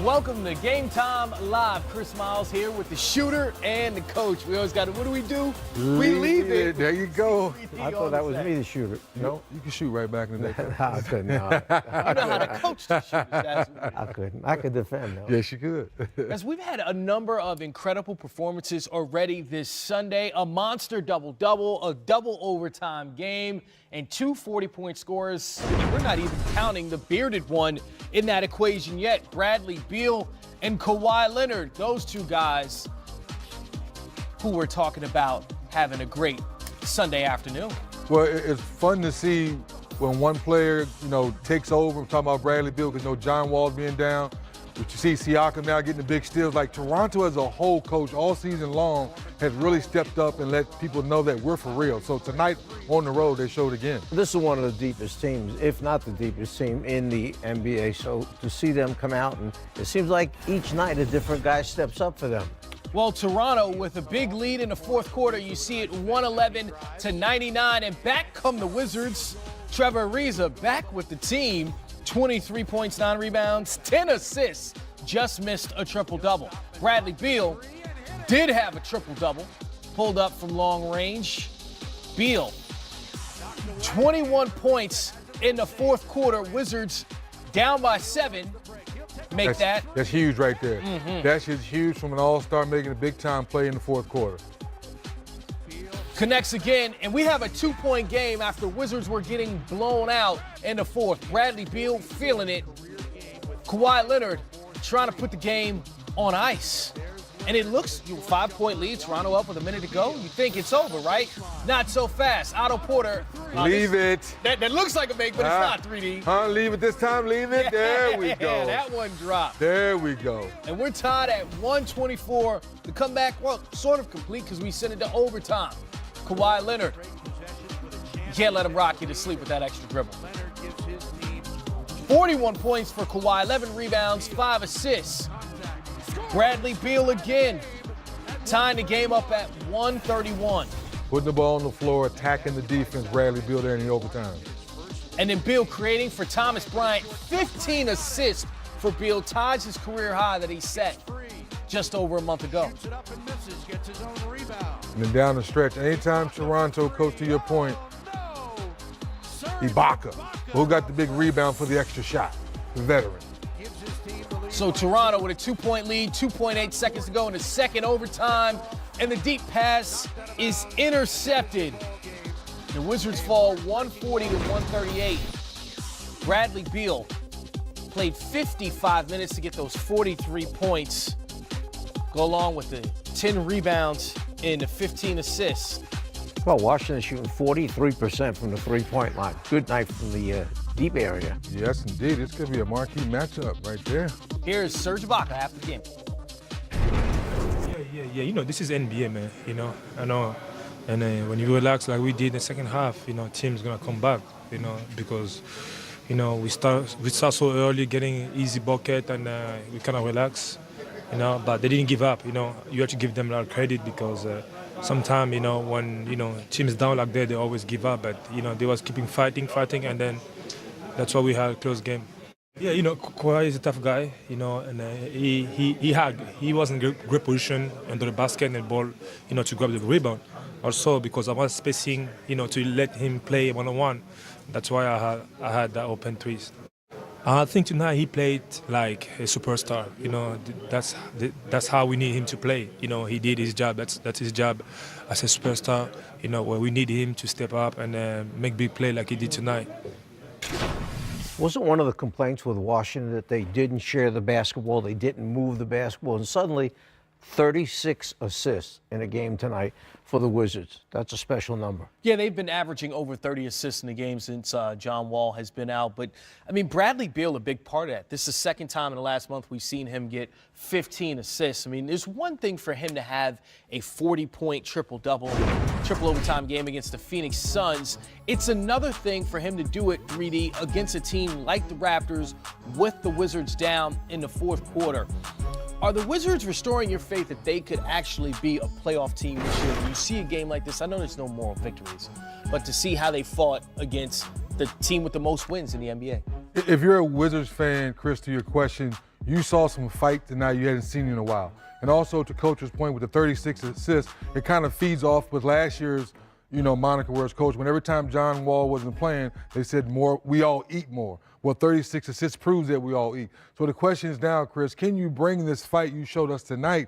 Welcome to Game Time Live. Chris Miles here with the shooter and the coach. We always got to, what do? We leave it. There you go. I thought that was me, the shooter. No? You can shoot right back in the day. I couldn't. No. You know how to coach the shooters. I couldn't. I could defend, though. Yes, you could. As we've had a number of incredible performances already this Sunday, a monster double-double, a double overtime game, and two 40-point scorers. And we're not even counting the bearded one in that equation yet. Bradley Beal and Kawhi Leonard, those two guys who we're talking about having a great Sunday afternoon. Well, it's fun to see when one player, takes over. I'm talking about Bradley Beal because, John Wall's being down. But you see Siakam now getting the big steals. Like Toronto as a whole, coach, all season long has really stepped up and let people know that we're for real. So tonight on the road, they showed again. This is one of the deepest teams, if not the deepest team in the NBA. So to see them come out, and it seems like each night a different guy steps up for them. Well, Toronto with a big lead in the fourth quarter. You see it 111-99, and back come the Wizards. Trevor Ariza back with the team. 23 points, 9 rebounds, 10 assists, just missed a triple-double. Bradley Beal did have a triple-double, pulled up from long range. Beal, 21 points in the fourth quarter. Wizards down by 7. That's huge right there. That's just huge from an all-star making a big-time play in the fourth quarter. Connects again, and we have a 2-point game after Wizards were getting blown out in the fourth. Bradley Beal feeling it. Kawhi Leonard trying to put the game on ice. And it looks, 5-point lead, Toronto up with a minute to go. You think it's over, right? Not so fast. Otto Porter. Leave it. That looks like a make, but it's not 3D. Leave it this time, leave it. There we go. That one dropped. There we go. And we're tied at 124. The comeback, well, sort of complete because we sent it to overtime. Kawhi Leonard. You can't let him rock you to sleep with that extra dribble. 41 points for Kawhi, 11 rebounds, 5 assists. Bradley Beal again, tying the game up at 131. Putting the ball on the floor, attacking the defense, Bradley Beal there in the overtime. And then Beal creating for Thomas Bryant, 15 assists for Beal, ties his career high that he set just over a month ago. And then down the stretch, anytime Toronto, coach, to your point, Ibaka, who got the big rebound for the extra shot, the veteran. So Toronto with a 2-point lead, 2.8 seconds to go in the second overtime, and the deep pass is intercepted. The Wizards fall 140-138. Bradley Beal played 55 minutes to get those 43 points. Go along with the 10 rebounds and the 15 assists. Well, Washington shooting 43% from the three-point line. Good night from the deep area. Yes, indeed. This could be a marquee matchup right there. Here's Serge Ibaka after the game. Yeah. This is NBA, man. I know. And when you relax like we did in the second half, team's gonna come back. Because we start so early, getting easy bucket, and we kind of relax. But they didn't give up. You have to give them a lot of credit because sometimes, when teams down like that, they always give up. But they was keeping fighting, and then that's why we had a close game. Yeah, Kawhi is a tough guy. And he was in great position under the basket and the ball, to grab the rebound. Also because I was spacing, to let him play one-on-one. That's why I had that open threes. I think tonight he played like a superstar. That's how we need him to play. He did his job. That's his job as a superstar. Where we need him to step up and make big play like he did tonight. Wasn't one of the complaints with Washington that they didn't share the basketball, they didn't move the basketball, and suddenly 36 assists in a game tonight for the Wizards. That's a special number. Yeah, they've been averaging over 30 assists in the game since John Wall has been out. But, Bradley Beal, a big part of that. This is the second time in the last month we've seen him get 15 assists. There's one thing for him to have a 40-point triple overtime game against the Phoenix Suns. It's another thing for him to do it, 3D, against a team like the Raptors with the Wizards down in the fourth quarter. Are the Wizards restoring your faith that they could actually be a playoff team this year? When you see a game like this, I know there's no moral victories, but to see how they fought against the team with the most wins in the NBA. If you're a Wizards fan, Chris, to your question, you saw some fight tonight you hadn't seen in a while. And also to Coach's point with the 36 assists, it kind of feeds off with last year's, moniker where it's coach. When every time John Wall wasn't playing, they said more, we all eat more. Well, 36 assists proves that we all eat. So the question is now, Chris, can you bring this fight you showed us tonight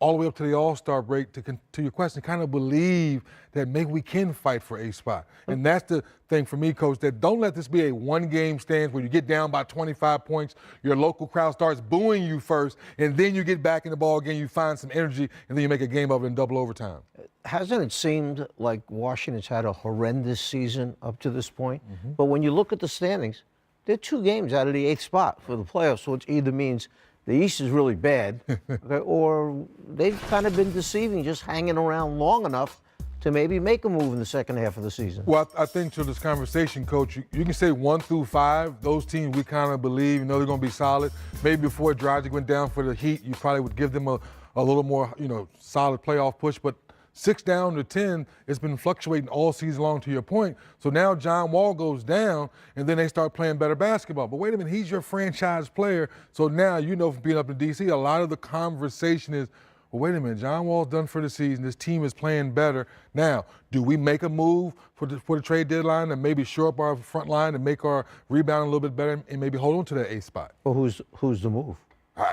all the way up to the All-Star break to your question, kind of believe that maybe we can fight for a spot? And that's the thing for me, Coach, that don't let this be a one-game stand where you get down by 25 points, your local crowd starts booing you first, and then you get back in the ball again, you find some energy, and then you make a game of it in double overtime. Hasn't it seemed like Washington's had a horrendous season up to this point? But when you look at the standings, they're 2 games out of the 8th spot for the playoffs, so it either means the East is really bad, okay, or they've kind of been deceiving, just hanging around long enough to maybe make a move in the second half of the season. Well, I think to this conversation, Coach, you can say 1 through 5, those teams we kind of believe, they're going to be solid. Maybe before Dragic went down for the Heat, you probably would give them a little more, solid playoff push. But 6 down to 10, it's been fluctuating all season long, to your point. So now John Wall goes down, and then they start playing better basketball. But wait a minute, he's your franchise player. So now, from being up in D.C., a lot of the conversation is, well, wait a minute, John Wall's done for the season. This team is playing better. Now, do we make a move for the trade deadline and maybe shore up our front line and make our rebound a little bit better and maybe hold on to that 8th spot? Well, who's the move?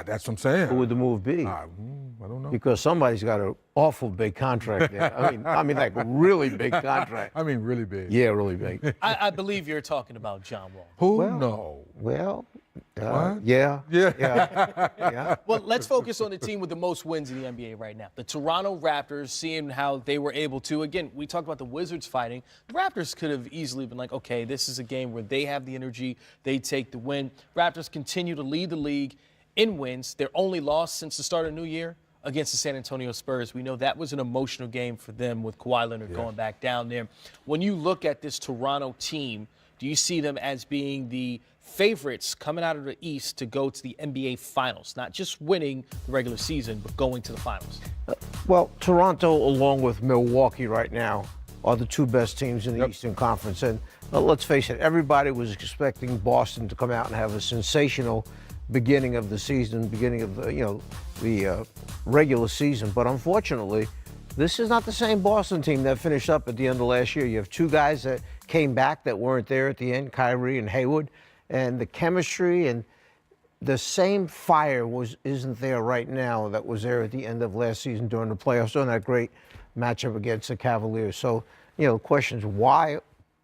That's what I'm saying. Who would the move be? I don't know. Because somebody's got an awful big contract there. I mean, like really big contract. I mean, really big. Yeah, really big. I believe you're talking about John Wall. Who? No. Well, What? yeah. Well, let's focus on the team with the most wins in the NBA right now. The Toronto Raptors, seeing how they were able to, again, we talked about the Wizards fighting. The Raptors could have easily been like, okay, this is a game where they have the energy, they take the win. Raptors continue to lead the league in wins. Their only loss since the start of the new year against the San Antonio Spurs. We know that was an emotional game for them with Kawhi Leonard going back down there. When you look at this Toronto team, do you see them as being the favorites coming out of the East to go to the NBA Finals? Not just winning the regular season, but going to the Finals. Well, Toronto, along with Milwaukee right now, are the 2 best teams in the Eastern Conference. And let's face it, everybody was expecting Boston to come out and have a sensational beginning of the season, beginning of the regular season. But unfortunately, this is not the same Boston team that finished up at the end of last year. You have 2 guys that came back that weren't there at the end, Kyrie and Hayward, and the chemistry and the same fire isn't there right now that was there at the end of last season during the playoffs, during that great matchup against the Cavaliers. So, the question is why.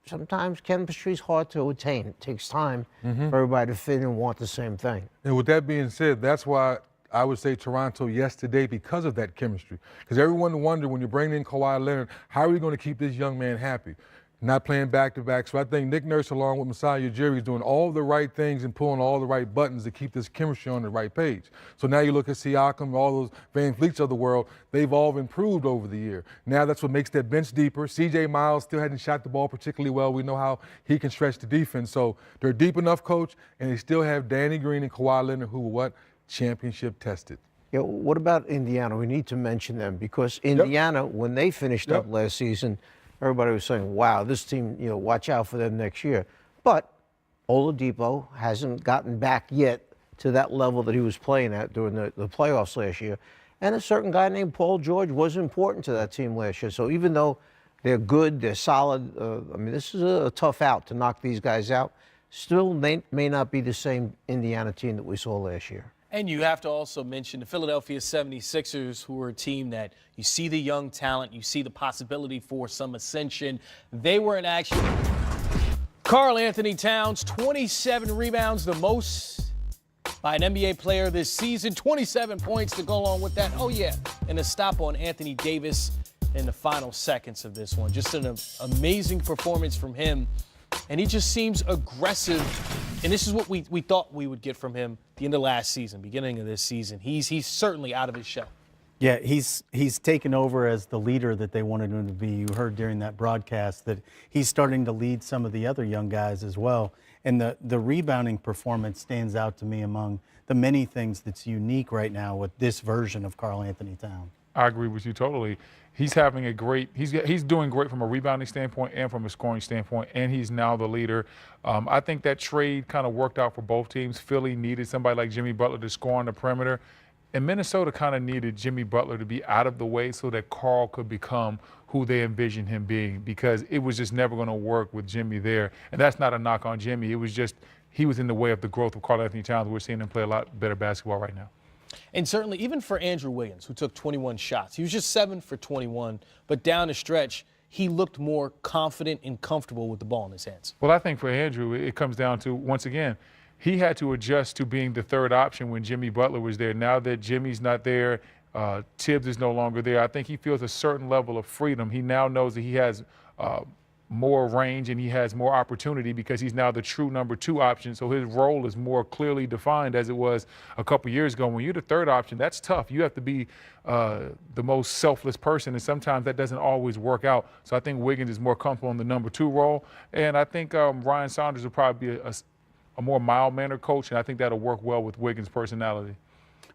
Sometimes chemistry is hard to attain. It takes time for everybody to fit and want the same thing. And with that being said, that's why I would say Toronto yesterday because of that chemistry. Because everyone wondered when you bring in Kawhi Leonard, how are we going to keep this young man happy? Not playing back-to-back. So I think Nick Nurse, along with Masai Ujiri, is doing all the right things and pulling all the right buttons to keep this chemistry on the right page. So now you look at Siakam, all those Van Vliets of the world, they've all improved over the year. Now that's what makes that bench deeper. C.J. Miles still hadn't shot the ball particularly well. We know how he can stretch the defense. So they're deep enough, Coach, and they still have Danny Green and Kawhi Leonard, who were what? Championship tested. Yeah, what about Indiana? We need to mention them because Indiana, when they finished up last season, everybody was saying, wow, this team, watch out for them next year. But Oladipo hasn't gotten back yet to that level that he was playing at during the playoffs last year. And a certain guy named Paul George was important to that team last year. So even though they're good, they're solid, this is a tough out to knock these guys out. Still may not be the same Indiana team that we saw last year. And you have to also mention the Philadelphia 76ers, who are a team that you see the young talent, you see the possibility for some ascension. They were in action. Karl Anthony Towns, 27 rebounds, the most by an NBA player this season. 27 points to go along with that. Oh, yeah. And a stop on Anthony Davis in the final seconds of this one. Just an amazing performance from him. And he just seems aggressive. And this is what we thought we would get from him the end of last season, beginning of this season. He's certainly out of his shell. Yeah, he's taken over as the leader that they wanted him to be. You heard during that broadcast that he's starting to lead some of the other young guys as well. And the rebounding performance stands out to me among the many things that's unique right now with this version of Karl Anthony Towns. I agree with you totally. He's having a great. He's doing great from a rebounding standpoint and from a scoring standpoint, and he's now the leader. I think that trade kind of worked out for both teams. Philly needed somebody like Jimmy Butler to score on the perimeter, and Minnesota kind of needed Jimmy Butler to be out of the way so that Karl could become who they envisioned him being, because it was just never going to work with Jimmy there. And that's not a knock on Jimmy. It was just he was in the way of the growth of Karl Anthony Towns. We're seeing him play a lot better basketball right now. And certainly, even for Andrew Wiggins, who took 21 shots, he was just 7 for 21, but down the stretch, he looked more confident and comfortable with the ball in his hands. Well, I think for Andrew, it comes down to, once again, he had to adjust to being the third option when Jimmy Butler was there. Now that Jimmy's not there, Tibbs is no longer there, I think he feels a certain level of freedom. He now knows that he has more range and he has more opportunity because he's now the true number 2 option. So his role is more clearly defined as it was a couple years ago. When you're the third option, that's tough. You have to be the most selfless person, and sometimes that doesn't always work out. So I think Wiggins is more comfortable in the number 2 role, and I think Ryan Saunders will probably be a more mild-mannered coach, and I think that'll work well with Wiggins' personality.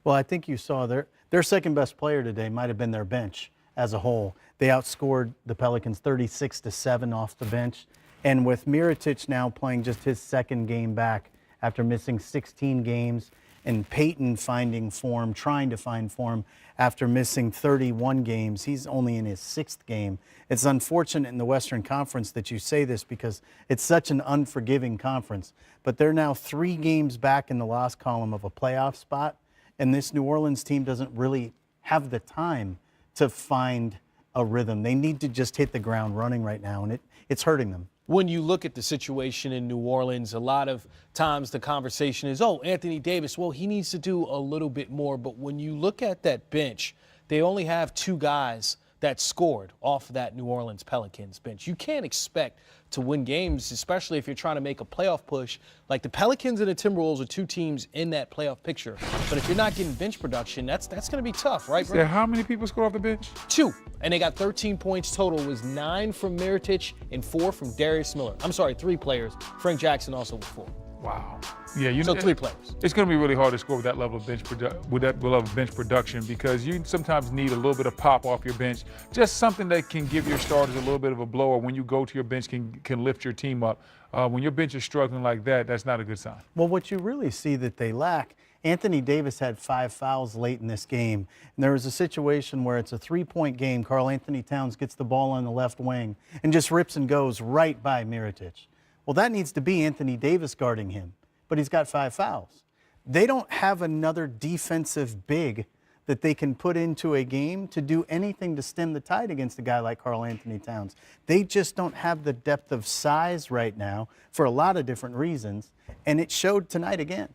Well, I think you saw their second best player today might have been their bench as a whole. They outscored the Pelicans 36-7 off the bench. And with Mirotic now playing just his second game back after missing 16 games, and Peyton finding form, trying to find form after missing 31 games, he's only in his 6th game. It's unfortunate in the Western Conference that you say this because it's such an unforgiving conference. But they're now 3 games back in the loss column of a playoff spot. And this New Orleans team doesn't really have the time to find a rhythm. They need to just hit the ground running right now, and it's hurting them. When you look at the situation in New Orleans, a lot of times the conversation is, oh, Anthony Davis, well, he needs to do a little bit more. But when you look at that bench, they only have 2 guys that scored off of that New Orleans Pelicans bench. You can't expect to win games, especially if you're trying to make a playoff push. Like the Pelicans and the Timberwolves are 2 teams in that playoff picture. But if you're not getting bench production, that's going to be tough, right? Yeah, how many people scored off the bench? 2. And they got 13 points total. It was 9 from Mirotic and 4 from Darius Miller. I'm sorry, 3 players. Frank Jackson also with 4. Wow. Yeah, so 3 players. It's going to be really hard to score with that level of bench production because you sometimes need a little bit of pop off your bench, just something that can give your starters a little bit of a blow, or when you go to your bench can lift your team up. When your bench is struggling like that, that's not a good sign. Well, what you really see that they lack, Anthony Davis had 5 fouls late in this game, and there was a situation where it's a 3-point game. Karl Anthony Towns gets the ball on the left wing and just rips and goes right by Mirotic. Well, that needs to be Anthony Davis guarding him, but he's got 5 fouls. They don't have another defensive big that they can put into a game to do anything to stem the tide against a guy like Karl Anthony Towns. They just don't have the depth of size right now for a lot of different reasons, and it showed tonight again.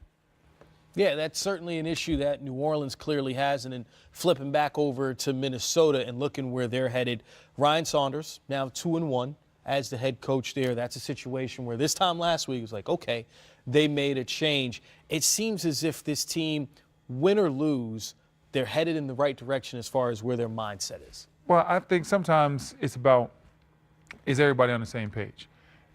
Yeah, that's certainly an issue that New Orleans clearly has. And then flipping back over to Minnesota and looking where they're headed, Ryan Saunders now 2-1 as the head coach there. That's a situation where this time last week it was like, okay, they made a change. It seems as if this team, win or lose, they're headed in the right direction as far as where their mindset is. Well, I think sometimes it's about, is everybody on the same page?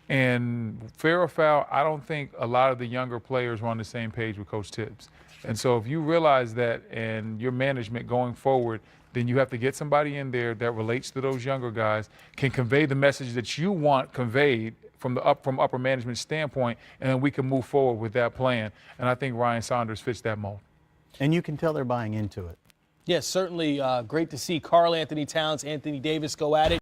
And fair or foul, I don't think a lot of the younger players were on the same page with Coach Tibbs. And so if you realize that and your management going forward, then you have to get somebody in there that relates to those younger guys, can convey the message that you want conveyed from upper management standpoint, and then we can move forward with that plan. And I think Ryan Saunders fits that mold. And you can tell they're buying into it. Yes, certainly great to see Karl Anthony Towns, Anthony Davis go at it.